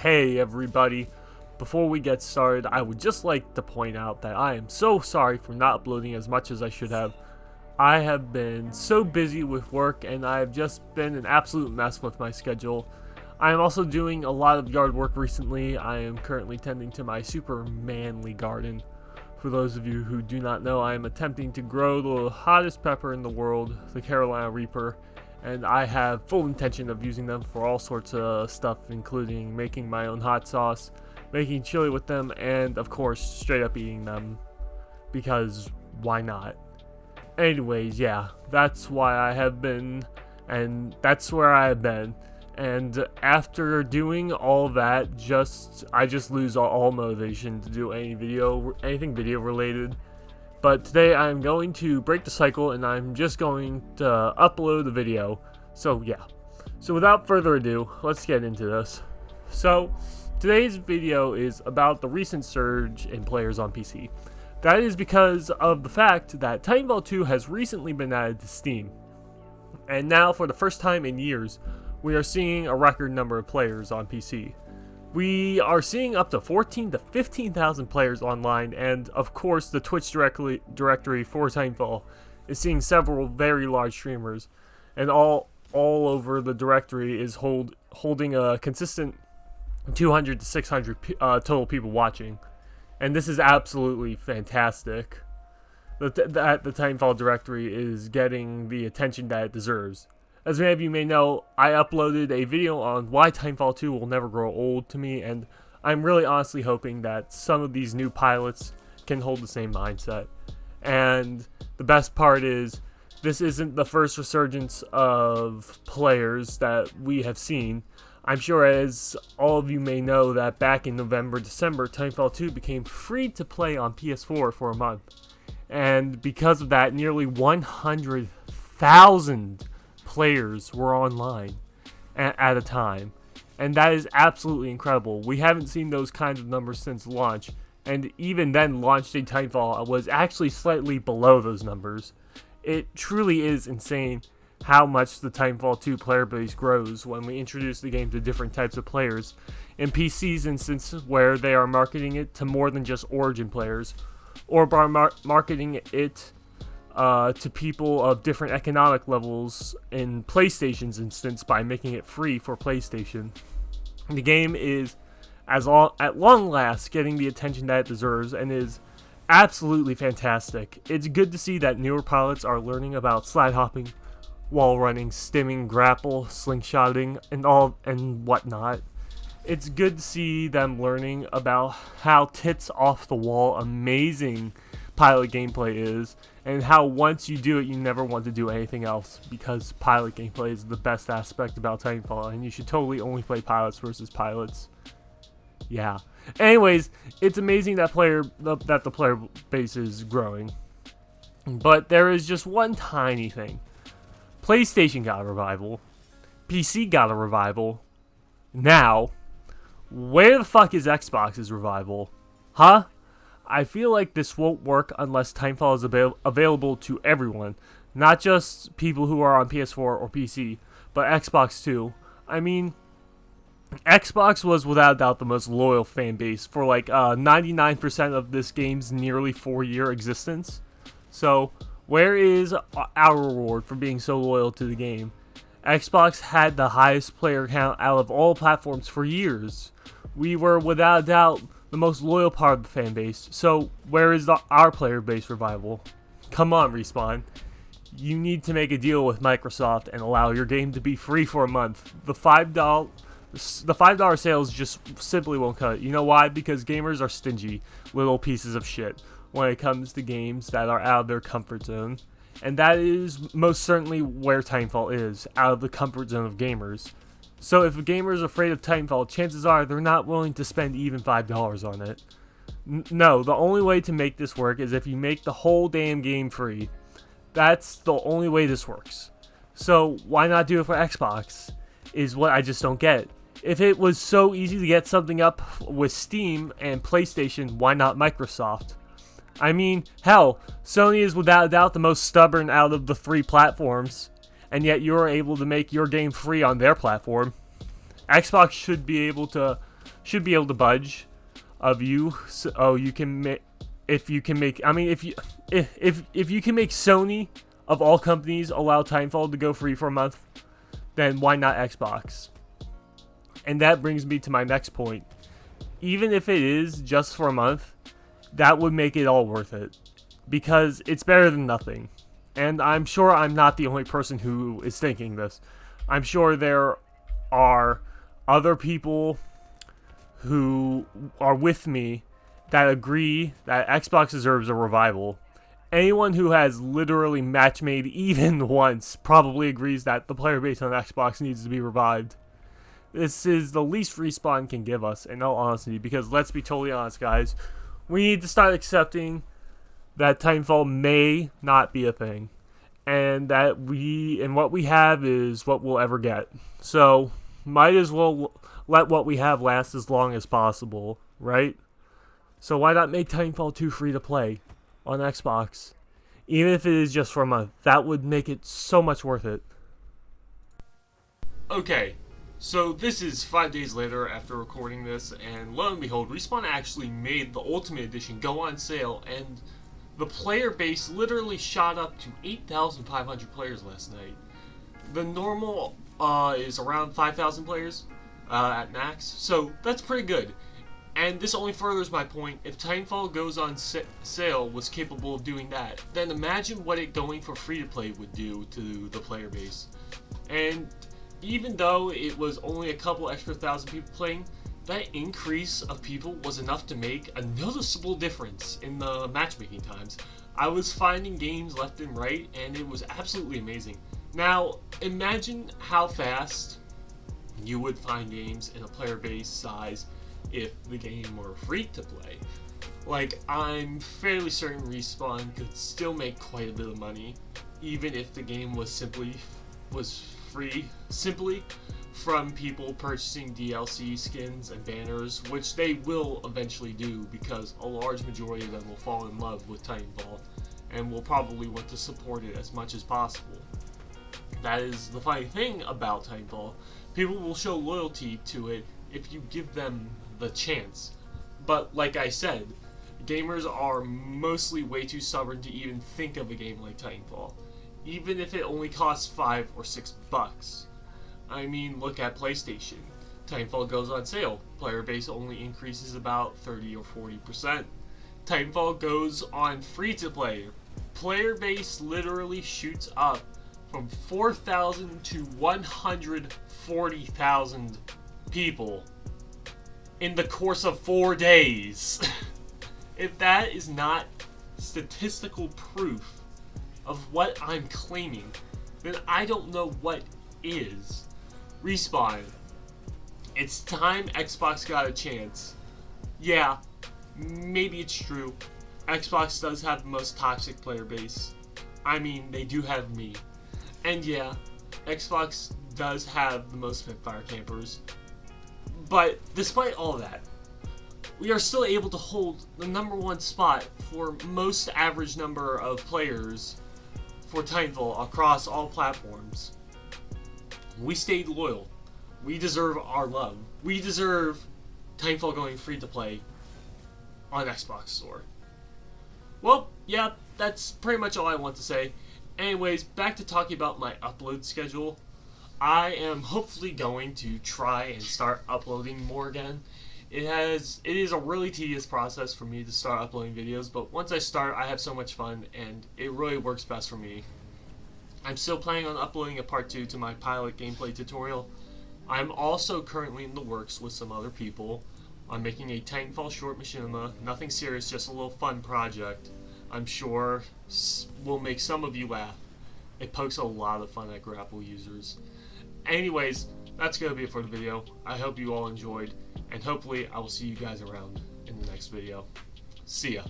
Hey everybody, before we get started, I would just like to point out that I am so sorry for not uploading as much as I should have. I have been so busy with work and I have just been an absolute mess with my schedule. I am also doing a lot of yard work recently. I am currently tending to my super manly garden. For those of you who do not know, I am attempting to grow the hottest pepper in the world, the Carolina Reaper. And I have full intention of using them for all sorts of stuff, including making my own hot sauce, making chili with them, and of course straight up eating them, because why not? Anyways, yeah, that's why I have been, and that's where I have been. And after doing all that, I just lose all motivation to do anything video related. But today I'm going to break the cycle and I'm just going to upload the video. So yeah. So without further ado, let's get into this. So today's video is about the recent surge in players on PC. That is because of the fact that Titanfall 2 has recently been added to Steam. And now for the first time in years, we are seeing a record number of players on PC. We are seeing up to 14 to 15,000 players online, and of course the Twitch directory for Titanfall is seeing several very large streamers, and all over the directory is holding a consistent 200 to 600 total people watching, and this is absolutely fantastic. The Titanfall directory is getting the attention that it deserves. As many of you may know, I uploaded a video on why Titanfall 2 will never grow old to me, and I'm really honestly hoping that some of these new pilots can hold the same mindset. And the best part is, this isn't the first resurgence of players that we have seen. I'm sure, as all of you may know, that back in November, December, Titanfall 2 became free to play on PS4 for a month. And because of that, nearly 100,000 players were online at a time, and that is absolutely incredible. We haven't seen those kinds of numbers since launch, and even then launch day Titanfall was actually slightly below those numbers. It truly is insane how much the Titanfall 2 player base grows when we introduce the game to different types of players. In PC's instance, where they are marketing it to more than just Origin players, or by marketing it to people of different economic levels in PlayStation's instance by making it free for PlayStation. The game is, at long last, getting the attention that it deserves and is absolutely fantastic. It's good to see that newer pilots are learning about slide hopping, wall running, stimming, grapple, slingshotting, and whatnot. It's good to see them learning about how tits off the wall amazing pilot gameplay is, and how once you do it, you never want to do anything else, because pilot gameplay is the best aspect about Titanfall, and you should totally only play pilots versus pilots. Yeah. Anyways, it's amazing that the player base is growing. But there is just one tiny thing. PlayStation got a revival. PC got a revival. Now, where the fuck is Xbox's revival? Huh? I feel like this won't work unless Titanfall is available to everyone, not just people who are on PS4 or PC, but Xbox too. I mean, Xbox was without a doubt the most loyal fan base for like 99% of this game's nearly 4-year existence. So, where is our reward for being so loyal to the game? Xbox had the highest player count out of all platforms for years. We were without a doubt the most loyal part of the fan base. So where is our player base revival? Come on, Respawn. You need to make a deal with Microsoft and allow your game to be free for a month. The $5 sales just simply won't cut it. You know why? Because gamers are stingy little pieces of shit when it comes to games that are out of their comfort zone. And that is most certainly where Titanfall is, out of the comfort zone of gamers. So if a gamer is afraid of Titanfall, chances are they're not willing to spend even $5 on it. No, the only way to make this work is if you make the whole damn game free. That's the only way this works. So why not do it for Xbox, is what I just don't get. If it was so easy to get something up with Steam and PlayStation, why not Microsoft? I mean, hell, Sony is without a doubt the most stubborn out of the 3 platforms, and yet you're able to make your game free on their platform. Xbox should be able to should be able to budge of you. So you can make, if you can make, I mean, if you can make Sony of all companies allow Titanfall to go free for a month, then why not Xbox? And that brings me to my next point. Even if it is just for a month, that would make it all worth it, because it's better than nothing. And I'm sure I'm not the only person who is thinking this. I'm sure there are other people who are with me that agree that Xbox deserves a revival. Anyone who has literally match made even once probably agrees that the player base on Xbox needs to be revived. This is the least Respawn can give us, in all honesty, because let's be totally honest, guys. We need to start accepting that Titanfall may not be a thing, and that what we have is what we'll ever get. So might as well let what we have last as long as possible, right? So why not make Titanfall 2 free to play on Xbox, even if it is just for a month? That would make it so much worth it. Okay, so this is 5 days later after recording this, and lo and behold, Respawn actually made the Ultimate Edition go on sale, and the player base literally shot up to 8,500 players last night. The normal is around 5,000 players at max, so that's pretty good. And this only furthers my point. If Titanfall goes on sale was capable of doing that, then imagine what it going for free-to-play would do to the player base. And even though it was only a couple extra thousand people playing, that increase of people was enough to make a noticeable difference in the matchmaking times. I was finding games left and right, and it was absolutely amazing. Now, imagine how fast you would find games in a player base size if the game were free to play. Like, I'm fairly certain Respawn could still make quite a bit of money, even if the game was free simply from people purchasing DLC skins and banners, which they will eventually do, because a large majority of them will fall in love with Titanfall and will probably want to support it as much as possible. That is the funny thing about Titanfall. People will show loyalty to it if you give them the chance. But like I said, gamers are mostly way too stubborn to even think of a game like Titanfall, even if it only costs $5 or $6. I mean, look at PlayStation. Titanfall goes on sale. Player base only increases about 30 or 40%. Titanfall goes on free-to-play. Player base literally shoots up from 4,000 to 140,000 people in the course of 4 days. If that is not statistical proof of what I'm claiming, then I don't know what is. Respawn, it's time Xbox got a chance. Yeah, maybe it's true. Xbox does have the most toxic player base. I mean, they do have me. And yeah, Xbox does have the most Spitfire campers. But despite all that, we are still able to hold the #1 spot for most average number of players for Titanfall across all platforms. We stayed loyal. We deserve our love. We deserve Titanfall going free to play on Xbox Store. Well, yeah, that's pretty much all I want to say. Anyways, back to talking about my upload schedule. I am hopefully going to try and start uploading more again. It is a really tedious process for me to start uploading videos, but once I start, I have so much fun, and it really works best for me. I'm still planning on uploading a part 2 to my pilot gameplay tutorial. I'm also currently in the works with some other people on making a Titanfall short machinima. Nothing serious, just a little fun project. I'm sure will make some of you laugh. It pokes a lot of fun at grapple users. Anyways, that's going to be it for the video. I hope you all enjoyed, and hopefully I will see you guys around in the next video. See ya.